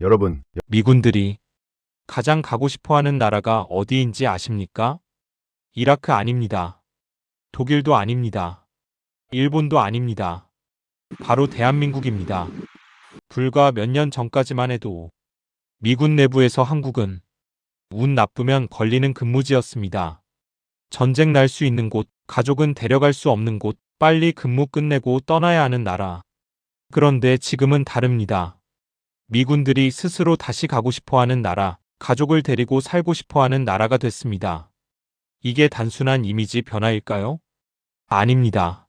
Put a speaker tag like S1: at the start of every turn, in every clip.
S1: 여러분,
S2: 미군들이 가장 가고 싶어 하는 나라가 어디인지 아십니까? 이라크 아닙니다. 독일도 아닙니다. 일본도 아닙니다. 바로 대한민국입니다. 불과 몇 년 전까지만 해도 미군 내부에서 한국은 운 나쁘면 걸리는 근무지였습니다. 전쟁 날 수 있는 곳, 가족은 데려갈 수 없는 곳, 빨리 근무 끝내고 떠나야 하는 나라. 그런데 지금은 다릅니다. 미군들이 스스로 다시 가고 싶어 하는 나라, 가족을 데리고 살고 싶어 하는 나라가 됐습니다. 이게 단순한 이미지 변화일까요? 아닙니다.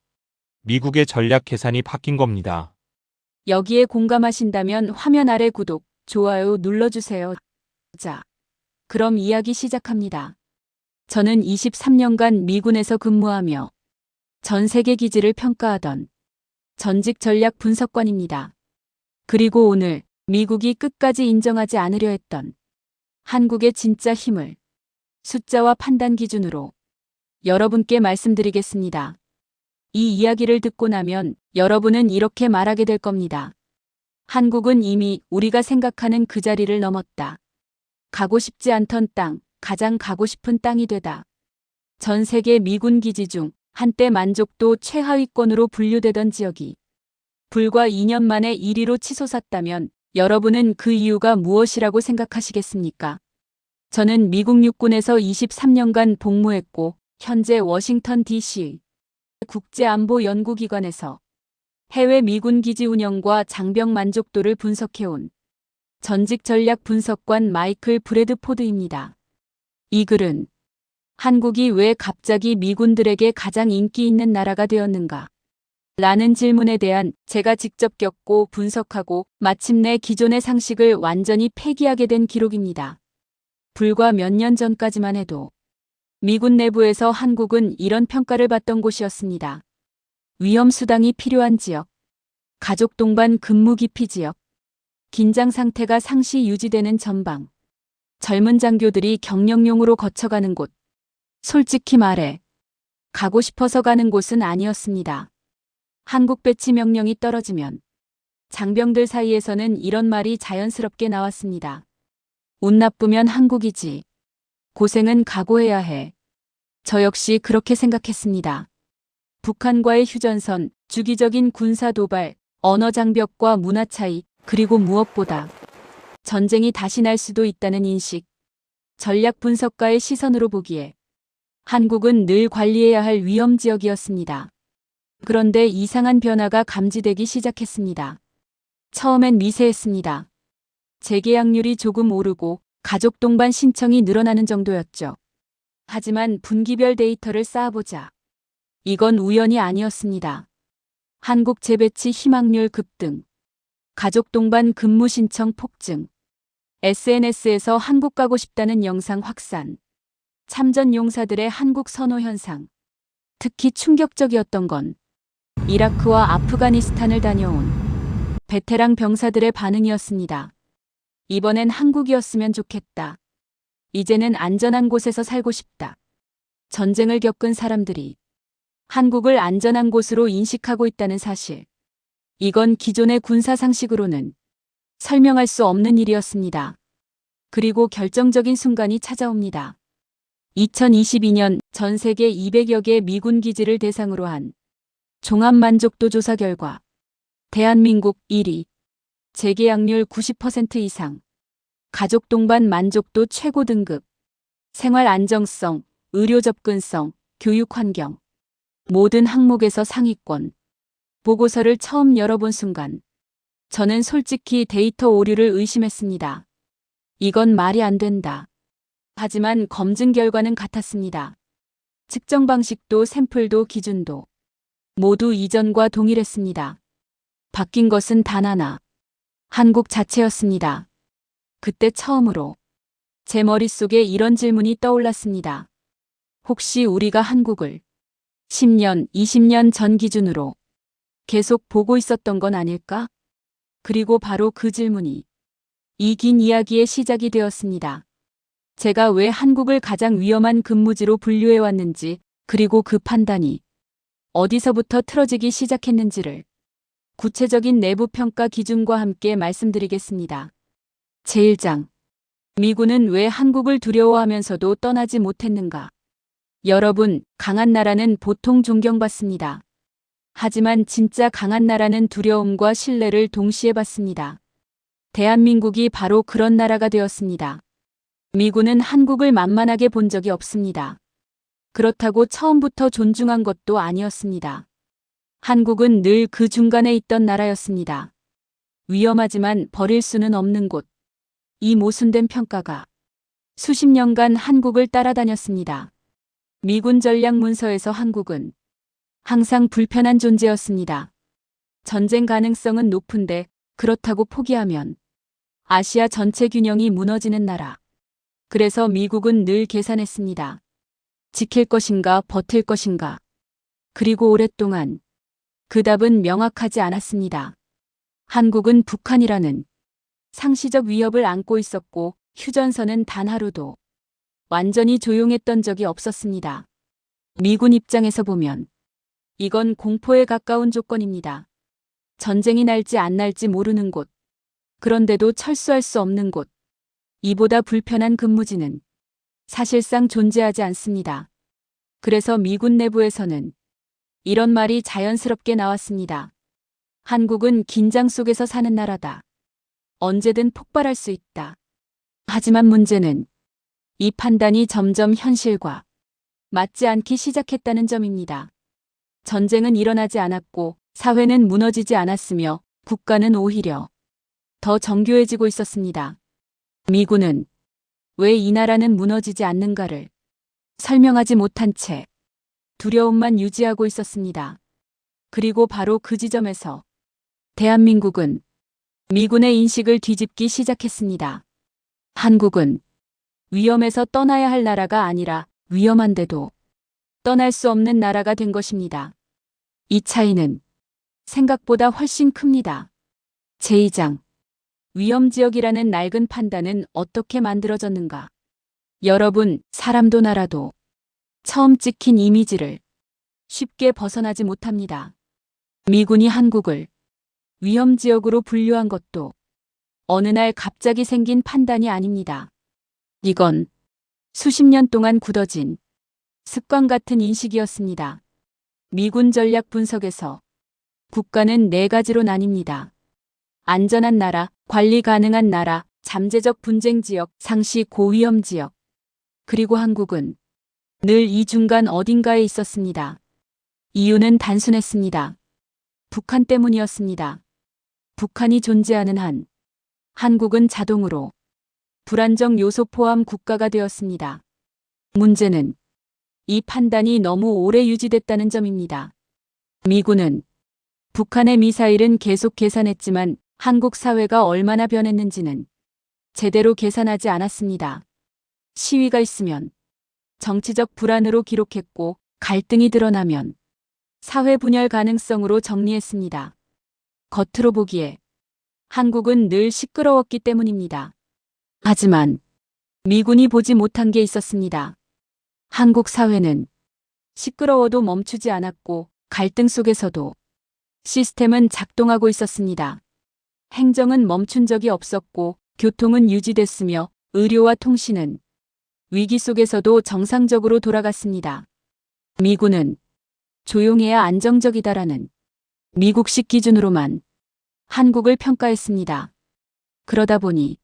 S2: 미국의 전략 계산이 바뀐 겁니다.
S3: 여기에 공감하신다면 화면 아래 구독, 좋아요 눌러주세요. 자, 그럼 이야기 시작합니다. 저는 23년간 미군에서 근무하며 전 세계 기지를 평가하던 전직 전략 분석관입니다. 그리고 오늘 미국이 끝까지 인정하지 않으려 했던 한국의 진짜 힘을 숫자와 판단 기준으로 여러분께 말씀드리겠습니다. 이 이야기를 듣고 나면 여러분은 이렇게 말하게 될 겁니다. 한국은 이미 우리가 생각하는 그 자리를 넘었다. 가고 싶지 않던 땅, 가장 가고 싶은 땅이 되다. 전 세계 미군 기지 중 한때 만족도 최하위권으로 분류되던 지역이 불과 2년 만에 1위로 치솟았다면 여러분은 그 이유가 무엇이라고 생각하시겠습니까? 저는 미국 육군에서 23년간 복무했고 현재 워싱턴 DC 국제안보연구기관에서 해외 미군 기지 운영과 장병 만족도를 분석해온 전직 전략 분석관 마이클 브래드포드입니다. 이 글은 한국이 왜 갑자기 미군들에게 가장 인기 있는 나라가 되었는가? 라는 질문에 대한 제가 직접 겪고 분석하고 마침내 기존의 상식을 완전히 폐기하게 된 기록입니다. 불과 몇 년 전까지만 해도 미군 내부에서 한국은 이런 평가를 받던 곳이었습니다. 위험 수당이 필요한 지역, 가족 동반 근무 기피 지역, 긴장 상태가 상시 유지되는 전방, 젊은 장교들이 경력용으로 거쳐가는 곳. 솔직히 말해 가고 싶어서 가는 곳은 아니었습니다. 한국 배치 명령이 떨어지면 장병들 사이에서는 이런 말이 자연스럽게 나왔습니다. 운 나쁘면 한국이지. 고생은 각오해야 해. 저 역시 그렇게 생각했습니다. 북한과의 휴전선, 주기적인 군사 도발, 언어 장벽과 문화 차이, 그리고 무엇보다 전쟁이 다시 날 수도 있다는 인식. 전략 분석가의 시선으로 보기에 한국은 늘 관리해야 할 위험 지역이었습니다. 그런데 이상한 변화가 감지되기 시작했습니다. 처음엔 미세했습니다. 재계약률이 조금 오르고 가족 동반 신청이 늘어나는 정도였죠. 하지만 분기별 데이터를 쌓아보자. 이건 우연이 아니었습니다. 한국 재배치 희망률 급등, 가족 동반 근무 신청 폭증, SNS에서 한국 가고 싶다는 영상 확산, 참전 용사들의 한국 선호 현상. 특히 충격적이었던 건 이라크와 아프가니스탄을 다녀온 베테랑 병사들의 반응이었습니다. 이번엔 한국이었으면 좋겠다. 이제는 안전한 곳에서 살고 싶다. 전쟁을 겪은 사람들이 한국을 안전한 곳으로 인식하고 있다는 사실. 이건 기존의 군사 상식으로는 설명할 수 없는 일이었습니다. 그리고 결정적인 순간이 찾아옵니다. 2022년 전 세계 200여 개 미군 기지를 대상으로 한 종합만족도 조사 결과 대한민국 1위, 재계약률 90% 이상, 가족 동반 만족도 최고 등급, 생활 안정성, 의료 접근성, 교육 환경, 모든 항목에서 상위권. 보고서를 처음 열어본 순간 저는 솔직히 데이터 오류를 의심했습니다. 이건 말이 안 된다. 하지만 검증 결과는 같았습니다. 측정 방식도 샘플도 기준도 모두 이전과 동일했습니다. 바뀐 것은 단 하나. 한국 자체였습니다. 그때 처음으로 제 머릿속에 이런 질문이 떠올랐습니다. 혹시 우리가 한국을 10년, 20년 전 기준으로 계속 보고 있었던 건 아닐까? 그리고 바로 그 질문이 이 긴 이야기의 시작이 되었습니다. 제가 왜 한국을 가장 위험한 근무지로 분류해 왔는지, 그리고 그 판단이 어디서부터 틀어지기 시작했는지를 구체적인 내부 평가 기준과 함께 말씀드리겠습니다. 제1장. 미군은 왜 한국을 두려워하면서도 떠나지 못했는가? 여러분, 강한 나라는 보통 존경받습니다. 하지만 진짜 강한 나라는 두려움과 신뢰를 동시에 받습니다. 대한민국이 바로 그런 나라가 되었습니다. 미군은 한국을 만만하게 본 적이 없습니다. 그렇다고 처음부터 존중한 것도 아니었습니다. 한국은 늘 그 중간에 있던 나라였습니다. 위험하지만 버릴 수는 없는 곳. 이 모순된 평가가 수십 년간 한국을 따라다녔습니다. 미군 전략 문서에서 한국은 항상 불편한 존재였습니다. 전쟁 가능성은 높은데 그렇다고 포기하면 아시아 전체 균형이 무너지는 나라. 그래서 미국은 늘 계산했습니다. 지킬 것인가 버틸 것인가. 그리고 오랫동안 그 답은 명확하지 않았습니다. 한국은 북한이라는 상시적 위협을 안고 있었고 휴전선은 단 하루도 완전히 조용했던 적이 없었습니다. 미군 입장에서 보면 이건 공포에 가까운 조건입니다. 전쟁이 날지 안 날지 모르는 곳. 그런데도 철수할 수 없는 곳. 이보다 불편한 근무지는 사실상 존재하지 않습니다. 그래서 미군 내부에서는 이런 말이 자연스럽게 나왔습니다. 한국은 긴장 속에서 사는 나라다. 언제든 폭발할 수 있다. 하지만 문제는 이 판단이 점점 현실과 맞지 않기 시작했다는 점입니다. 전쟁은 일어나지 않았고 사회는 무너지지 않았으며 국가는 오히려 더 정교해지고 있었습니다. 미군은 왜 이 나라는 무너지지 않는가를 설명하지 못한 채 두려움만 유지하고 있었습니다. 그리고 바로 그 지점에서 대한민국은 미군의 인식을 뒤집기 시작했습니다. 한국은 위험에서 떠나야 할 나라가 아니라 위험한데도 떠날 수 없는 나라가 된 것입니다. 이 차이는 생각보다 훨씬 큽니다. 제2장. 위험지역이라는 낡은 판단은 어떻게 만들어졌는가? 여러분, 사람도 나라도 처음 찍힌 이미지를 쉽게 벗어나지 못합니다. 미군이 한국을 위험지역으로 분류한 것도 어느 날 갑자기 생긴 판단이 아닙니다. 이건 수십 년 동안 굳어진 습관 같은 인식이었습니다. 미군 전략 분석에서 국가는 4가지로 나뉩니다. 안전한 나라, 관리 가능한 나라, 잠재적 분쟁 지역, 상시 고위험 지역. 그리고 한국은 늘 이 중간 어딘가에 있었습니다. 이유는 단순했습니다. 북한 때문이었습니다. 북한이 존재하는 한 한국은 자동으로 불안정 요소 포함 국가가 되었습니다. 문제는 이 판단이 너무 오래 유지됐다는 점입니다. 미군은 북한의 미사일은 계속 계산했지만 한국 사회가 얼마나 변했는지는 제대로 계산하지 않았습니다. 시위가 있으면 정치적 불안으로 기록했고 갈등이 드러나면 사회 분열 가능성으로 정리했습니다. 겉으로 보기에 한국은 늘 시끄러웠기 때문입니다. 하지만 미군이 보지 못한 게 있었습니다. 한국 사회는 시끄러워도 멈추지 않았고 갈등 속에서도 시스템은 작동하고 있었습니다. 행정은 멈춘 적이 없었고 교통은 유지됐으며 의료와 통신은 위기 속에서도 정상적으로 돌아갔습니다. 미군은 조용해야 안정적이다라는 미국식 기준으로만 한국을 평가했습니다. 그러다 보니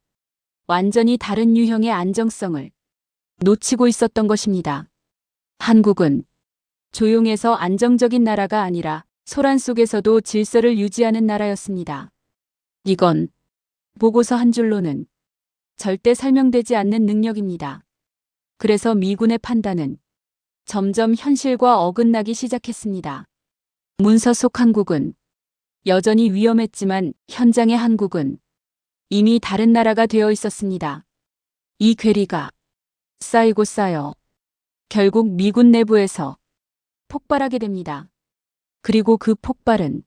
S3: 완전히 다른 유형의 안정성을 놓치고 있었던 것입니다. 한국은 조용해서 안정적인 나라가 아니라 소란 속에서도 질서를 유지하는 나라였습니다. 이건 보고서 한 줄로는 절대 설명되지 않는 능력입니다. 그래서 미군의 판단은 점점 현실과 어긋나기 시작했습니다. 문서 속 한국은 여전히 위험했지만 현장의 한국은 이미 다른 나라가 되어 있었습니다. 이 괴리가 쌓이고 쌓여 결국 미군 내부에서 폭발하게 됩니다. 그리고 그 폭발은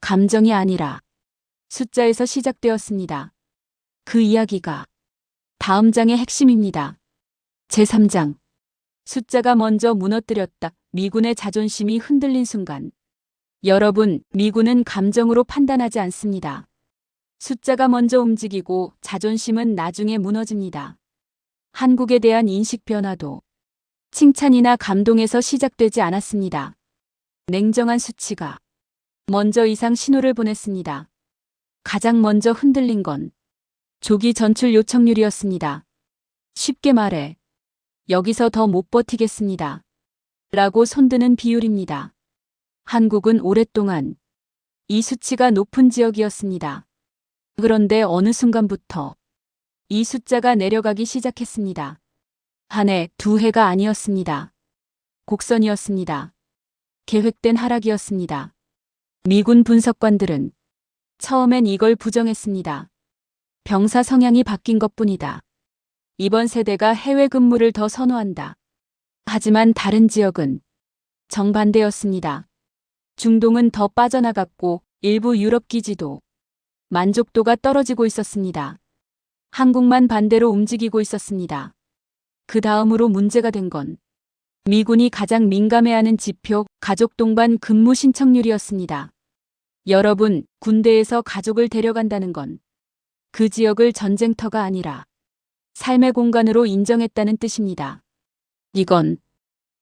S3: 감정이 아니라 숫자에서 시작되었습니다. 그 이야기가 다음 장의 핵심입니다. 제3장. 숫자가 먼저 무너뜨렸다. 미군의 자존심이 흔들린 순간. 여러분, 미군은 감정으로 판단하지 않습니다. 숫자가 먼저 움직이고 자존심은 나중에 무너집니다. 한국에 대한 인식 변화도 칭찬이나 감동에서 시작되지 않았습니다. 냉정한 수치가 먼저 이상 신호를 보냈습니다. 가장 먼저 흔들린 건 조기 전출 요청률이었습니다. 쉽게 말해 여기서 더 못 버티겠습니다. 라고 손드는 비율입니다. 한국은 오랫동안 이 수치가 높은 지역이었습니다. 그런데 어느 순간부터 이 숫자가 내려가기 시작했습니다. 한 해, 두 해가 아니었습니다. 곡선이었습니다. 계획된 하락이었습니다. 미군 분석관들은 처음엔 이걸 부정했습니다. 병사 성향이 바뀐 것뿐이다. 이번 세대가 해외 근무를 더 선호한다. 하지만 다른 지역은 정반대였습니다. 중동은 더 빠져나갔고 일부 유럽 기지도 만족도가 떨어지고 있었습니다. 한국만 반대로 움직이고 있었습니다. 그 다음으로 문제가 된 건 미군이 가장 민감해하는 지표, 가족 동반 근무 신청률이었습니다. 여러분, 군대에서 가족을 데려간다는 건 그 지역을 전쟁터가 아니라 삶의 공간으로 인정했다는 뜻입니다. 이건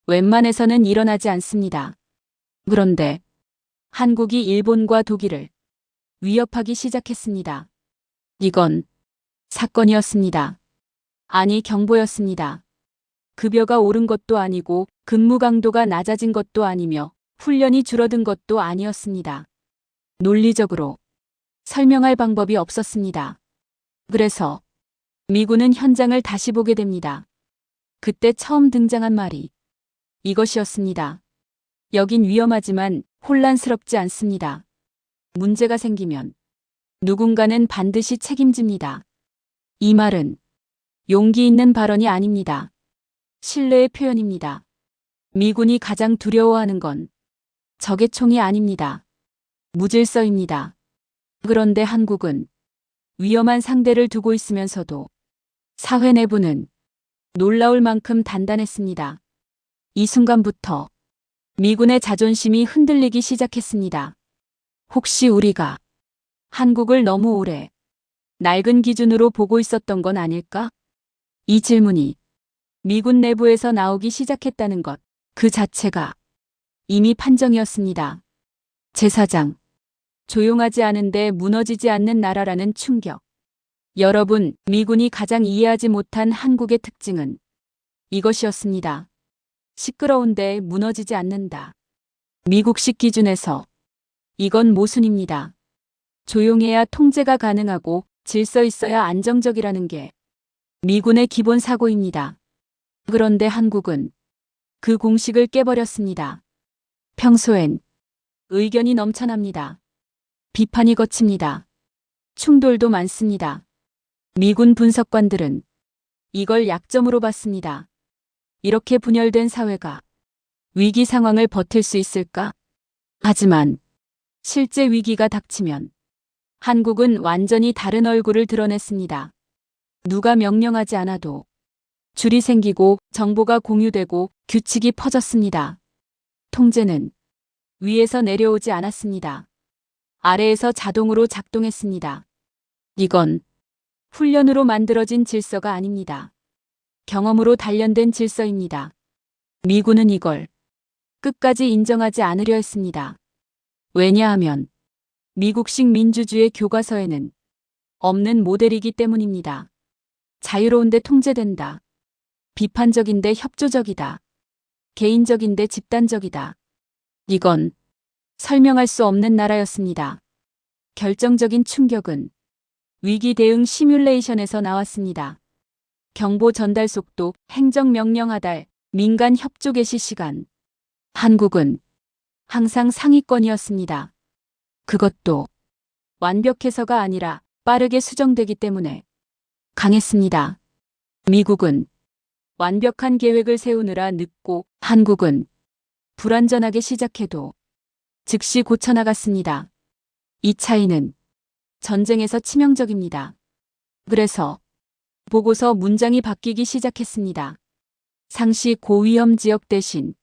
S3: 웬만해서는 일어나지 않습니다. 그런데 한국이 일본과 독일을 위협하기 시작했습니다. 이건 사건이었습니다. 아니, 경보였습니다. 급여가 오른 것도 아니고 근무 강도가 낮아진 것도 아니며 훈련이 줄어든 것도 아니었습니다. 논리적으로 설명할 방법이 없었습니다. 그래서 미군은 현장을 다시 보게 됩니다. 그때 처음 등장한 말이 이것이었습니다. 여긴 위험하지만 혼란스럽지 않습니다. 문제가 생기면 누군가는 반드시 책임집니다. 이 말은 용기 있는 발언이 아닙니다. 신뢰의 표현입니다. 미군이 가장 두려워하는 건 적의 총이 아닙니다. 무질서입니다. 그런데 한국은 위험한 상대를 두고 있으면서도 사회 내부는 놀라울 만큼 단단했습니다. 이 순간부터 미군의 자존심이 흔들리기 시작했습니다. 혹시 우리가 한국을 너무 오래 낡은 기준으로 보고 있었던 건 아닐까? 이 질문이 미군 내부에서 나오기 시작했다는 것, 그 자체가 이미 판정이었습니다. 제사장, 조용하지 않은데 무너지지 않는 나라라는 충격. 여러분, 미군이 가장 이해하지 못한 한국의 특징은 이것이었습니다. 시끄러운데 무너지지 않는다. 미국식 기준에서 이건 모순입니다. 조용해야 통제가 가능하고 질서 있어야 안정적이라는 게 미군의 기본 사고입니다. 그런데 한국은 그 공식을 깨버렸습니다. 평소엔 의견이 넘쳐납니다. 비판이 거칩니다. 충돌도 많습니다. 미군 분석관들은 이걸 약점으로 봤습니다. 이렇게 분열된 사회가 위기 상황을 버틸 수 있을까? 하지만 실제 위기가 닥치면 한국은 완전히 다른 얼굴을 드러냈습니다. 누가 명령하지 않아도 줄이 생기고 정보가 공유되고 규칙이 퍼졌습니다. 통제는 위에서 내려오지 않았습니다. 아래에서 자동으로 작동했습니다. 이건 훈련으로 만들어진 질서가 아닙니다. 경험으로 단련된 질서입니다. 미군은 이걸 끝까지 인정하지 않으려 했습니다. 왜냐하면 미국식 민주주의 교과서에는 없는 모델이기 때문입니다. 자유로운데 통제된다. 비판적인데 협조적이다. 개인적인데 집단적이다. 이건 설명할 수 없는 나라였습니다. 결정적인 충격은 위기 대응 시뮬레이션에서 나왔습니다. 경보 전달 속도, 행정명령 하달, 민간 협조 개시 시간. 한국은 항상 상위권이었습니다. 그것도 완벽해서가 아니라 빠르게 수정되기 때문에 강했습니다. 미국은 완벽한 계획을 세우느라 늦고 한국은 불완전하게 시작해도 즉시 고쳐나갔습니다. 이 차이는 전쟁에서 치명적입니다. 그래서 보고서 문장이 바뀌기 시작했습니다. 상시 고위험 지역 대신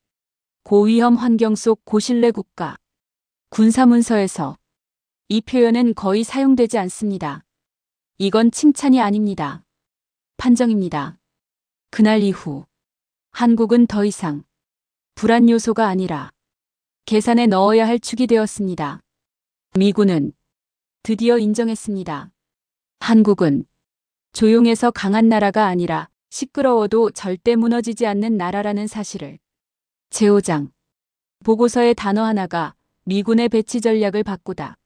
S3: 고위험 환경 속 고신뢰 국가. 군사문서에서 이 표현은 거의 사용되지 않습니다. 이건 칭찬이 아닙니다. 판정입니다. 그날 이후 한국은 더 이상 불안 요소가 아니라 계산에 넣어야 할 축이 되었습니다. 미군은 드디어 인정했습니다. 한국은 조용해서 강한 나라가 아니라 시끄러워도 절대 무너지지 않는 나라라는 사실을. 제5장 보고서의 단어 하나가 미군의 배치 전략을 바꾸다.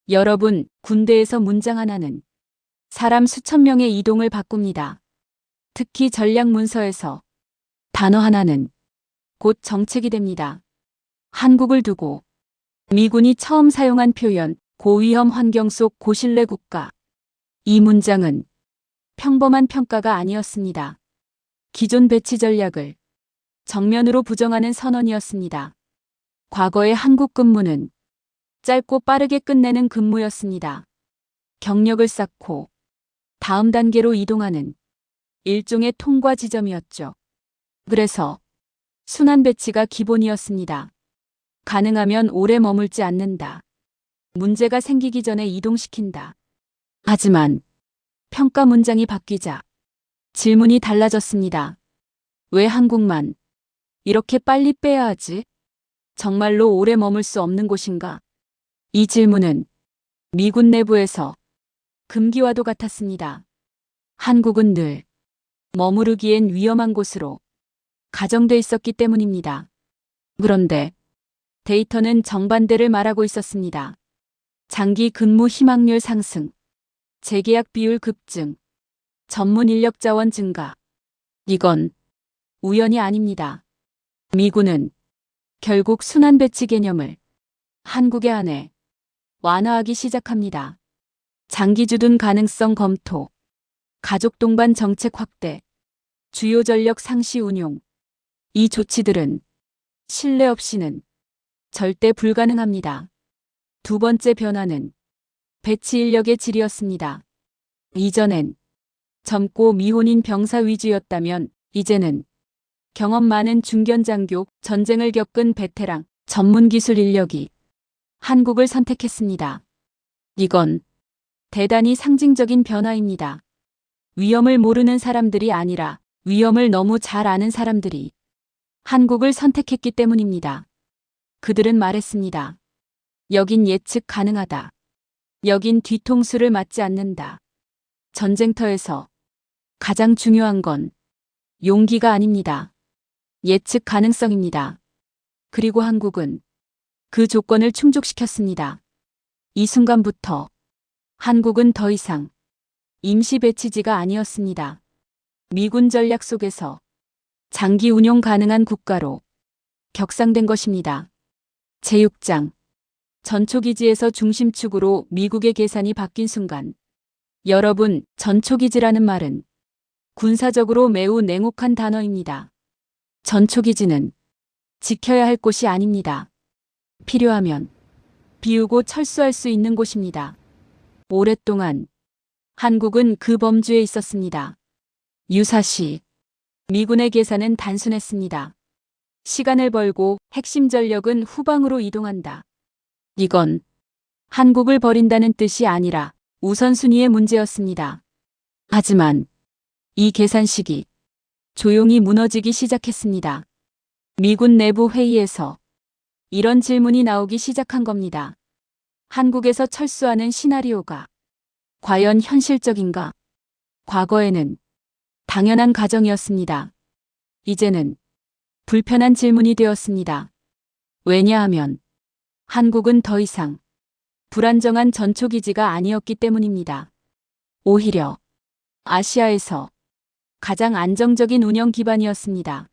S3: 여러분, 군대에서 문장 하나는 사람 수천 명의 이동을 바꿉니다. 특히 전략 문서에서 단어 하나는 곧 정책이 됩니다. 한국을 두고 미군이 처음 사용한 표현, 고위험 환경 속 고신뢰 국가. 이 문장은 평범한 평가가 아니었습니다. 기존 배치 전략을 정면으로 부정하는 선언이었습니다. 과거의 한국 근무는 짧고 빠르게 끝내는 근무였습니다. 경력을 쌓고 다음 단계로 이동하는 일종의 통과 지점이었죠. 그래서 순환 배치가 기본이었습니다. 가능하면 오래 머물지 않는다. 문제가 생기기 전에 이동시킨다. 하지만 평가 문장이 바뀌자 질문이 달라졌습니다. 왜 한국만 이렇게 빨리 빼야 하지? 정말로 오래 머물 수 없는 곳인가? 이 질문은 미군 내부에서 금기와도 같았습니다. 한국은 늘 머무르기엔 위험한 곳으로 가정돼 있었기 때문입니다. 그런데 데이터는 정반대를 말하고 있었습니다. 장기 근무 희망률 상승, 재계약 비율 급증, 전문 인력 자원 증가. 이건 우연이 아닙니다. 미군은 결국 순환 배치 개념을 한국의 안에 완화하기 시작합니다. 장기 주둔 가능성 검토, 가족 동반 정책 확대, 주요 전력 상시 운용. 이 조치들은 신뢰 없이는 절대 불가능합니다. 두 번째 변화는 배치 인력의 질이었습니다. 이전엔 젊고 미혼인 병사 위주였다면 이제는 경험 많은 중견장교, 전쟁을 겪은 베테랑, 전문 기술 인력이 한국을 선택했습니다. 이건 대단히 상징적인 변화입니다. 위험을 모르는 사람들이 아니라 위험을 너무 잘 아는 사람들이 한국을 선택했기 때문입니다. 그들은 말했습니다. 여긴 예측 가능하다. 여긴 뒤통수를 맞지 않는다. 전쟁터에서 가장 중요한 건 용기가 아닙니다. 예측 가능성입니다. 그리고 한국은 그 조건을 충족시켰습니다. 이 순간부터 한국은 더 이상 임시 배치지가 아니었습니다. 미군 전략 속에서 장기 운용 가능한 국가로 격상된 것입니다. 제6장 전초기지에서 중심축으로 미국의 계산이 바뀐 순간. 여러분, 전초기지라는 말은 군사적으로 매우 냉혹한 단어입니다. 전초기지는 지켜야 할 곳이 아닙니다. 필요하면 비우고 철수할 수 있는 곳입니다. 오랫동안 한국은 그 범주에 있었습니다. 유사시 미군의 계산은 단순했습니다. 시간을 벌고 핵심 전력은 후방으로 이동한다. 이건 한국을 버린다는 뜻이 아니라 우선순위의 문제였습니다. 하지만 이 계산식이 조용히 무너지기 시작했습니다. 미군 내부 회의에서 이런 질문이 나오기 시작한 겁니다. 한국에서 철수하는 시나리오가 과연 현실적인가? 과거에는 당연한 가정이었습니다. 이제는 불편한 질문이 되었습니다. 왜냐하면 한국은 더 이상 불안정한 전초기지가 아니었기 때문입니다. 오히려 아시아에서 가장 안정적인 운영 기반이었습니다.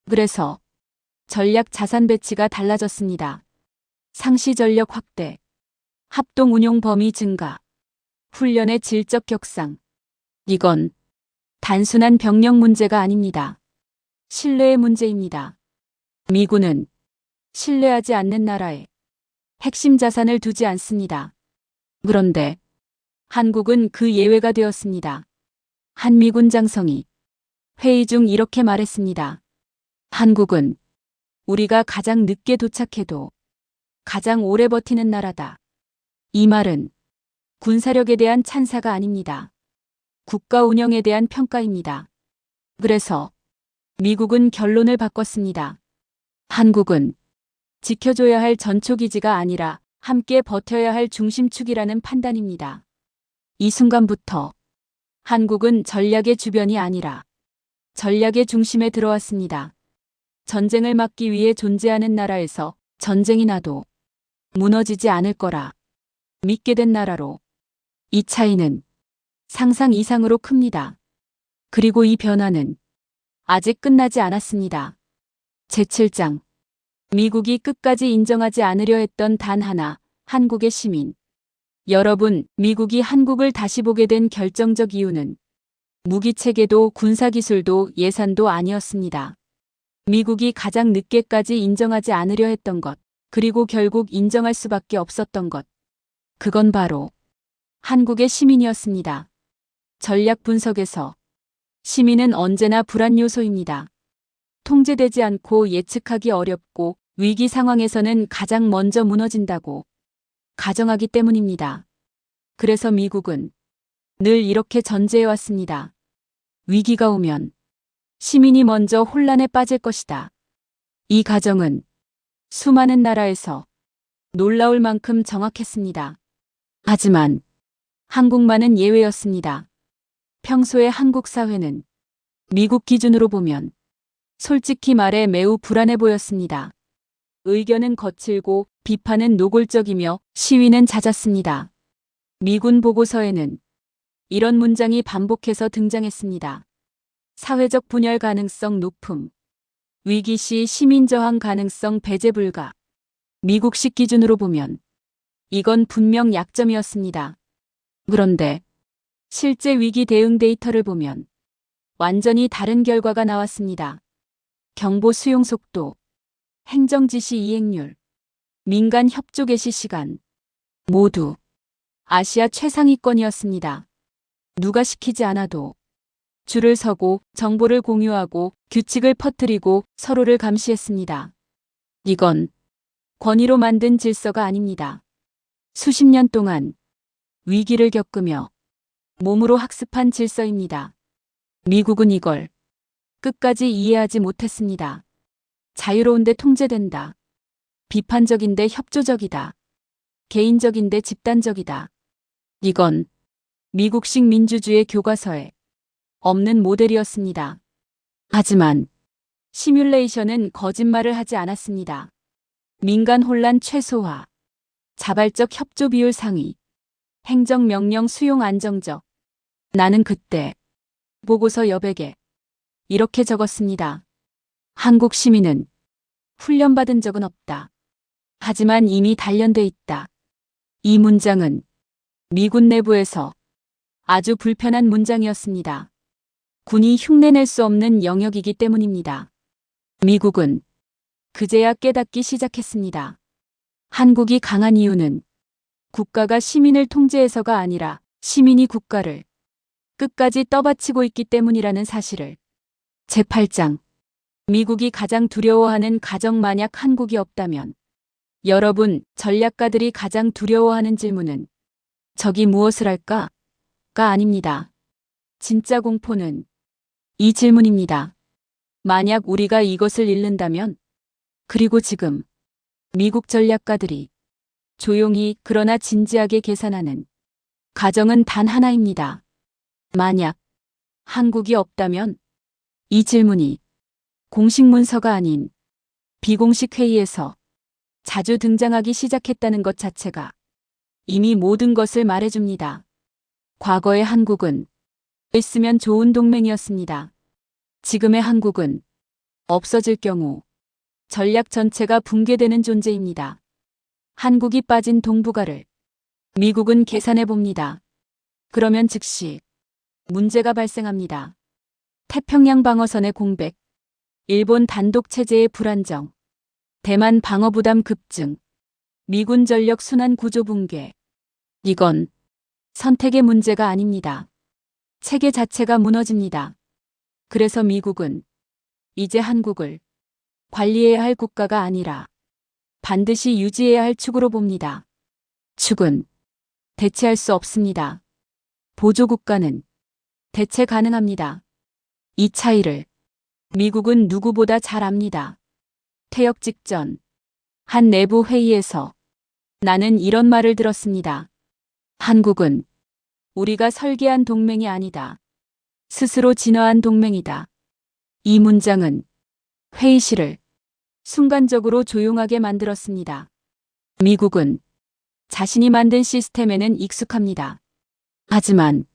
S3: 그래서 전략 자산 배치가 달라졌습니다. 상시 전력 확대, 합동 운용 범위 증가, 훈련의 질적 격상. 이건 단순한 병력 문제가 아닙니다. 신뢰의 문제입니다. 미군은 신뢰하지 않는 나라에 핵심 자산을 두지 않습니다. 그런데 한국은 그 예외가 되었습니다. 한 미군 장성이 회의 중 이렇게 말했습니다. 한국은 우리가 가장 늦게 도착해도 가장 오래 버티는 나라다. 이 말은 군사력에 대한 찬사가 아닙니다. 국가 운영에 대한 평가입니다. 그래서 미국은 결론을 바꿨습니다. 한국은 지켜줘야 할 전초기지가 아니라 함께 버텨야 할 중심축이라는 판단입니다. 이 순간부터 한국은 전략의 주변이 아니라 전략의 중심에 들어왔습니다. 전쟁을 막기 위해 존재하는 나라에서 전쟁이 나도 무너지지 않을 거라 믿게 된 나라로. 이 차이는 상상 이상으로 큽니다. 그리고 이 변화는 아직 끝나지 않았습니다. 제7장. 미국이 끝까지 인정하지 않으려 했던 단 하나, 한국의 시민. 여러분, 미국이 한국을 다시 보게 된 결정적 이유는 무기체계도 군사기술도 예산도 아니었습니다. 미국이 가장 늦게까지 인정하지 않으려 했던 것, 그리고 결국 인정할 수밖에 없었던 것. 그건 바로 한국의 시민이었습니다. 전략 분석에서 시민은 언제나 불안 요소입니다. 통제되지 않고 예측하기 어렵고 위기 상황에서는 가장 먼저 무너진다고 가정하기 때문입니다. 그래서 미국은 늘 이렇게 전제해왔습니다. 위기가 오면 시민이 먼저 혼란에 빠질 것이다. 이 가정은 수많은 나라에서 놀라울 만큼 정확했습니다. 하지만 한국만은 예외였습니다. 평소의 한국 사회는 미국 기준으로 보면 솔직히 말해 매우 불안해 보였습니다. 의견은 거칠고 비판은 노골적이며 시위는 잦았습니다. 미군 보고서에는 이런 문장이 반복해서 등장했습니다. 사회적 분열 가능성 높음. 위기 시 시민 저항 가능성 배제 불가. 미국식 기준으로 보면 이건 분명 약점이었습니다. 그런데 실제 위기 대응 데이터를 보면 완전히 다른 결과가 나왔습니다. 경보 수용 속도, 행정 지시 이행률, 민간 협조 개시 시간 모두 아시아 최상위권이었습니다. 누가 시키지 않아도 줄을 서고 정보를 공유하고 규칙을 퍼뜨리고 서로를 감시했습니다. 이건 권위로 만든 질서가 아닙니다. 수십 년 동안 위기를 겪으며 몸으로 학습한 질서입니다. 미국은 이걸 끝까지 이해하지 못했습니다. 자유로운데 통제된다. 비판적인데 협조적이다. 개인적인데 집단적이다. 이건 미국식 민주주의 교과서에 없는 모델이었습니다. 하지만 시뮬레이션은 거짓말을 하지 않았습니다. 민간 혼란 최소화, 자발적 협조 비율 상위, 행정명령 수용 안정적. 나는 그때 보고서 여백에 이렇게 적었습니다. 한국 시민은 훈련받은 적은 없다. 하지만 이미 단련돼 있다. 이 문장은 미군 내부에서 아주 불편한 문장이었습니다. 군이 흉내낼 수 없는 영역이기 때문입니다. 미국은 그제야 깨닫기 시작했습니다. 한국이 강한 이유는 국가가 시민을 통제해서가 아니라 시민이 국가를 끝까지 떠받치고 있기 때문이라는 사실을. 제8장. 미국이 가장 두려워하는 가정. 만약 한국이 없다면. 여러분, 전략가들이 가장 두려워하는 질문은 적이 무엇을 할까?가 아닙니다. 진짜 공포는 이 질문입니다. 만약 우리가 이것을 잃는다면? 그리고 지금 미국 전략가들이 조용히 그러나 진지하게 계산하는 가정은 단 하나입니다. 만약 한국이 없다면? 이 질문이 공식 문서가 아닌 비공식 회의에서 자주 등장하기 시작했다는 것 자체가 이미 모든 것을 말해줍니다. 과거의 한국은 있으면 좋은 동맹이었습니다. 지금의 한국은 없어질 경우 전략 전체가 붕괴되는 존재입니다. 한국이 빠진 동북아를 미국은 계산해 봅니다. 그러면 즉시 문제가 발생합니다. 태평양 방어선의 공백, 일본 단독 체제의 불안정, 대만 방어 부담 급증, 미군 전력 순환 구조 붕괴. 이건 선택의 문제가 아닙니다. 체계 자체가 무너집니다. 그래서 미국은 이제 한국을 관리해야 할 국가가 아니라 반드시 유지해야 할 축으로 봅니다. 축은 대체할 수 없습니다. 보조국가는 대체 가능합니다. 이 차이를 미국은 누구보다 잘 압니다. 퇴역 직전 한 내부 회의에서 나는 이런 말을 들었습니다. 한국은 우리가 설계한 동맹이 아니다. 스스로 진화한 동맹이다. 이 문장은 회의실을 순간적으로 조용하게 만들었습니다. 미국은 자신이 만든 시스템에는 익숙합니다. 하지만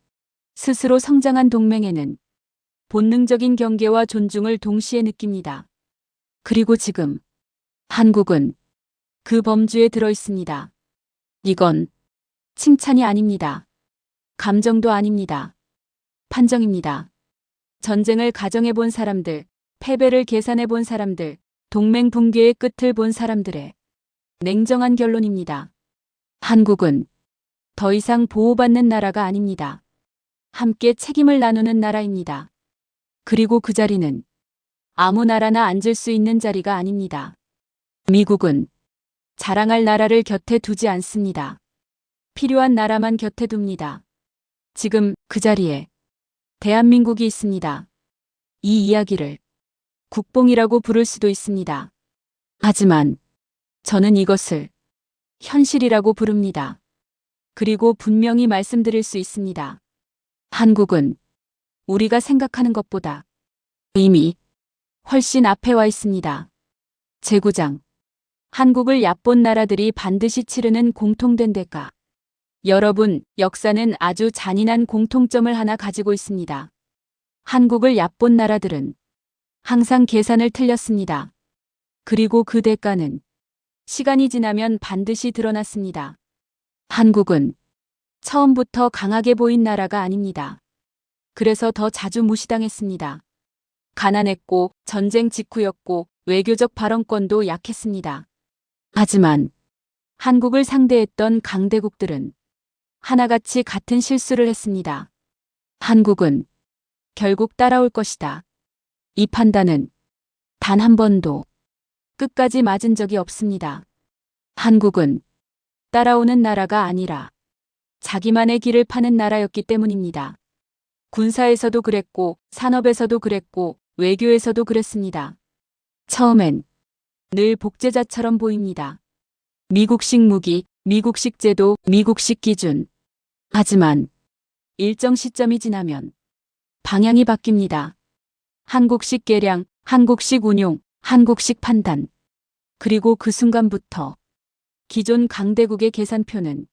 S3: 스스로 성장한 동맹에는 본능적인 경계와 존중을 동시에 느낍니다. 그리고 지금 한국은 그 범주에 들어 있습니다. 이건 칭찬이 아닙니다. 감정도 아닙니다. 판정입니다. 전쟁을 가정해 본 사람들, 패배를 계산해 본 사람들, 동맹 붕괴의 끝을 본 사람들의 냉정한 결론입니다. 한국은 더 이상 보호받는 나라가 아닙니다. 함께 책임을 나누는 나라입니다. 그리고 그 자리는 아무 나라나 앉을 수 있는 자리가 아닙니다. 미국은 자랑할 나라를 곁에 두지 않습니다. 필요한 나라만 곁에 둡니다. 지금 그 자리에 대한민국이 있습니다. 이 이야기를 국뽕이라고 부를 수도 있습니다. 하지만 저는 이것을 현실이라고 부릅니다. 그리고 분명히 말씀드릴 수 있습니다. 한국은 우리가 생각하는 것보다 이미 훨씬 앞에 와 있습니다. 제구장. 한국을 얕본 나라들이 반드시 치르는 공통된 대가. 여러분, 역사는 아주 잔인한 공통점을 하나 가지고 있습니다. 한국을 얕본 나라들은 항상 계산을 틀렸습니다. 그리고 그 대가는 시간이 지나면 반드시 드러났습니다. 한국은 처음부터 강하게 보인 나라가 아닙니다. 그래서 더 자주 무시당했습니다. 가난했고 전쟁 직후였고 외교적 발언권도 약했습니다. 하지만 한국을 상대했던 강대국들은 하나같이 같은 실수를 했습니다. 한국은 결국 따라올 것이다. 이 판단은 단 한 번도 끝까지 맞은 적이 없습니다. 한국은 따라오는 나라가 아니라 자기만의 길을 파는 나라였기 때문입니다. 군사에서도 그랬고 산업에서도 그랬고 외교에서도 그랬습니다. 처음엔 늘 복제자처럼 보입니다. 미국식 무기, 미국식 제도, 미국식 기준. 하지만 일정 시점이 지나면 방향이 바뀝니다. 한국식 계량, 한국식 운용, 한국식 판단. 그리고 그 순간부터 기존 강대국의 계산표는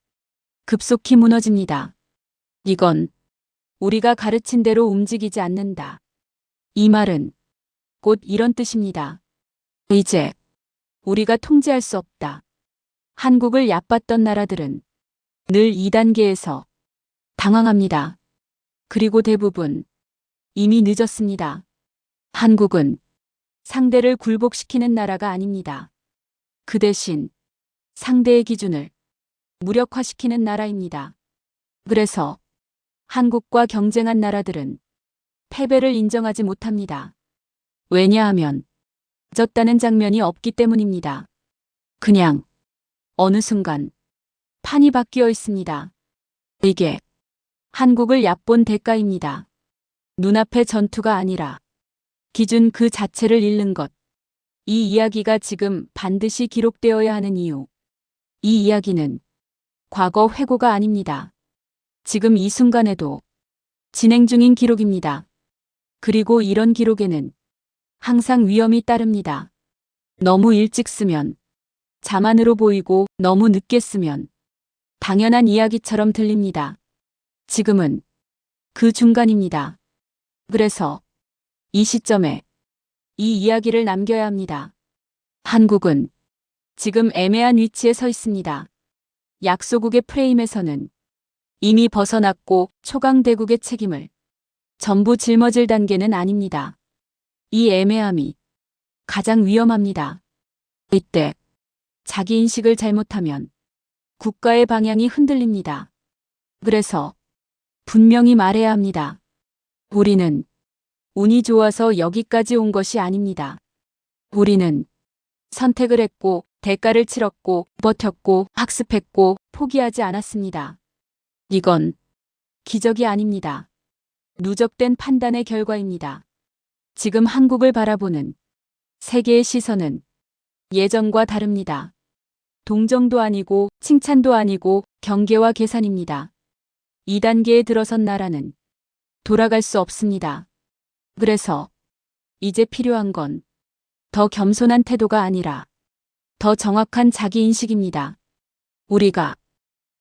S3: 급속히 무너집니다. 이건 우리가 가르친 대로 움직이지 않는다. 이 말은 곧 이런 뜻입니다. 이제 우리가 통제할 수 없다. 한국을 얕봤던 나라들은 늘 2단계에서 당황합니다. 그리고 대부분 이미 늦었습니다. 한국은 상대를 굴복시키는 나라가 아닙니다. 그 대신 상대의 기준을 무력화시키는 나라입니다. 그래서 한국과 경쟁한 나라들은 패배를 인정하지 못합니다. 왜냐하면 졌다는 장면이 없기 때문입니다. 그냥 어느 순간 판이 바뀌어 있습니다. 이게 한국을 얕본 대가입니다. 눈앞의 전투가 아니라 기준 그 자체를 잃는 것. 이 이야기가 지금 반드시 기록되어야 하는 이유. 이 이야기는 과거 회고가 아닙니다. 지금 이 순간에도 진행 중인 기록입니다. 그리고 이런 기록에는 항상 위험이 따릅니다. 너무 일찍 쓰면 자만으로 보이고 너무 늦게 쓰면 당연한 이야기처럼 들립니다. 지금은 그 중간입니다. 그래서 이 시점에 이 이야기를 남겨야 합니다. 한국은 지금 애매한 위치에 서 있습니다. 약소국의 프레임에서는 이미 벗어났고 초강대국의 책임을 전부 짊어질 단계는 아닙니다. 이 애매함이 가장 위험합니다. 이때 자기 인식을 잘못하면 국가의 방향이 흔들립니다. 그래서 분명히 말해야 합니다. 우리는 운이 좋아서 여기까지 온 것이 아닙니다. 우리는 선택을 했고 대가를 치렀고 버텼고 학습했고 포기하지 않았습니다. 이건 기적이 아닙니다. 누적된 판단의 결과입니다. 지금 한국을 바라보는 세계의 시선은 예전과 다릅니다. 동정도 아니고 칭찬도 아니고 경계와 계산입니다. 2단계에 들어선 나라는 돌아갈 수 없습니다. 그래서 이제 필요한 건 더 겸손한 태도가 아니라 더 정확한 자기인식입니다. 우리가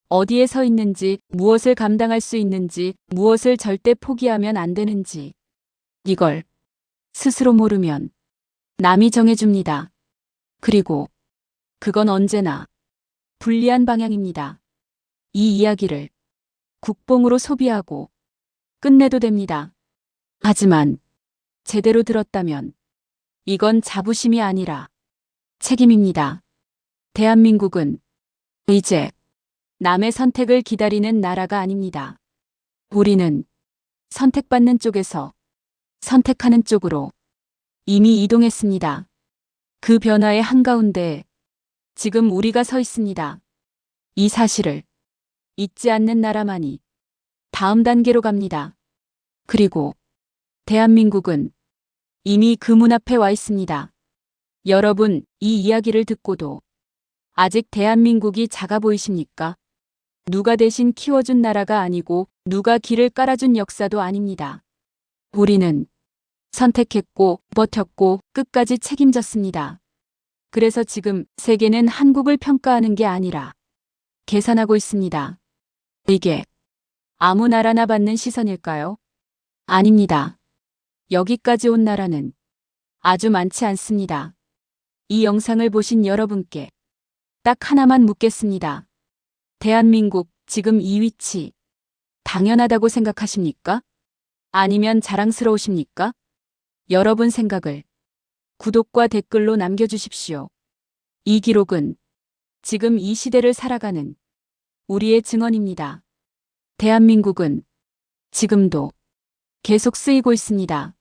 S3: 어디에 서 있는지, 무엇을 감당할 수 있는지, 무엇을 절대 포기하면 안 되는지. 이걸 스스로 모르면 남이 정해줍니다. 그리고 그건 언제나 불리한 방향입니다. 이 이야기를 국뽕으로 소비하고 끝내도 됩니다. 하지만 제대로 들었다면 이건 자부심이 아니라 책임입니다. 대한민국은 이제 남의 선택을 기다리는 나라가 아닙니다. 우리는 선택받는 쪽에서 선택하는 쪽으로 이미 이동했습니다. 그 변화의 한가운데 지금 우리가 서 있습니다. 이 사실을 잊지 않는 나라만이 다음 단계로 갑니다. 그리고 대한민국은 이미 그 문 앞에 와 있습니다. 여러분, 이 이야기를 듣고도 아직 대한민국이 작아 보이십니까? 누가 대신 키워준 나라가 아니고 누가 길을 깔아준 역사도 아닙니다. 우리는 선택했고 버텼고 끝까지 책임졌습니다. 그래서 지금 세계는 한국을 평가하는 게 아니라 계산하고 있습니다. 이게 아무 나라나 받는 시선일까요? 아닙니다. 여기까지 온 나라는 아주 많지 않습니다. 이 영상을 보신 여러분께 딱 하나만 묻겠습니다. 대한민국 지금 이 위치 당연하다고 생각하십니까? 아니면 자랑스러우십니까? 여러분 생각을 구독과 댓글로 남겨주십시오. 이 기록은 지금 이 시대를 살아가는 우리의 증언입니다. 대한민국은 지금도 계속 쓰이고 있습니다.